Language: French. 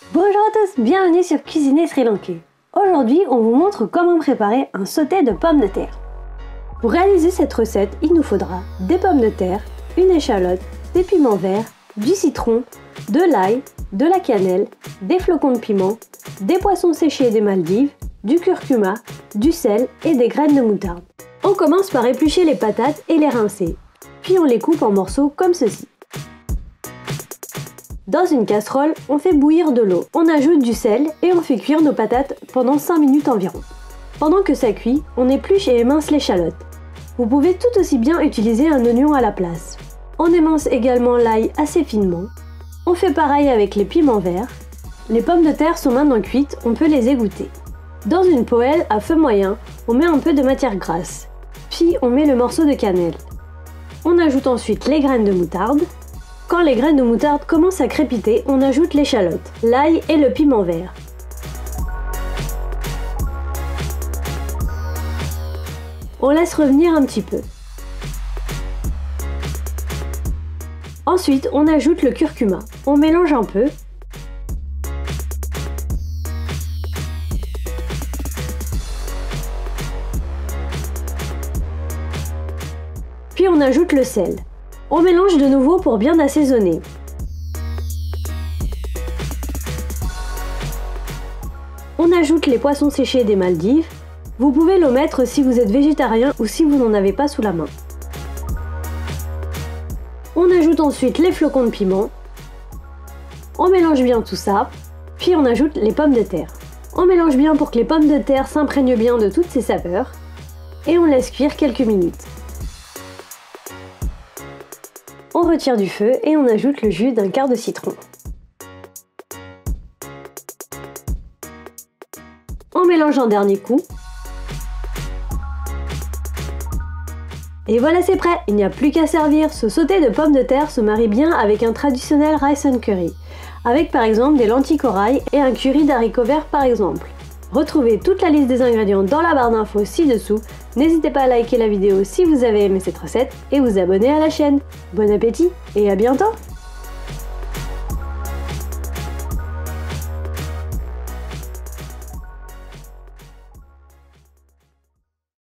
Bonjour à tous, bienvenue sur Cuisiner Sri Lankais. Aujourd'hui, on vous montre comment préparer un sauté de pommes de terre. Pour réaliser cette recette, il nous faudra des pommes de terre, une échalote, des piments verts, du citron, de l'ail, de la cannelle, des flocons de piment, des poissons séchés des Maldives, du curcuma, du sel et des graines de moutarde. On commence par éplucher les patates et les rincer, puis on les coupe en morceaux comme ceci. Dans une casserole, on fait bouillir de l'eau, on ajoute du sel et on fait cuire nos patates pendant 5 minutes environ. Pendant que ça cuit, on épluche et émince l'échalote. Vous pouvez tout aussi bien utiliser un oignon à la place. On émince également l'ail assez finement. On fait pareil avec les piments verts. Les pommes de terre sont maintenant cuites, on peut les égoutter. Dans une poêle à feu moyen, on met un peu de matière grasse. Puis on met le morceau de cannelle. On ajoute ensuite les graines de moutarde. Quand les graines de moutarde commencent à crépiter, on ajoute l'échalote, l'ail et le piment vert. On laisse revenir un petit peu. Ensuite, on ajoute le curcuma. On mélange un peu. Puis on ajoute le sel. On mélange de nouveau pour bien assaisonner. On ajoute les poissons séchés des Maldives. Vous pouvez l'omettre si vous êtes végétarien ou si vous n'en avez pas sous la main. On ajoute ensuite les flocons de piment. On mélange bien tout ça, puis on ajoute les pommes de terre. On mélange bien pour que les pommes de terre s'imprègnent bien de toutes ces saveurs et on laisse cuire quelques minutes. On retire du feu et on ajoute le jus d'un quart de citron. On mélange un dernier coup. Et voilà, c'est prêt, il n'y a plus qu'à servir. Ce sauté de pommes de terre se marie bien avec un traditionnel rice and curry, avec par exemple des lentilles corail et un curry d'haricots verts par exemple. Retrouvez toute la liste des ingrédients dans la barre d'infos ci-dessous. N'hésitez pas à liker la vidéo si vous avez aimé cette recette et vous abonner à la chaîne. Bon appétit et à bientôt!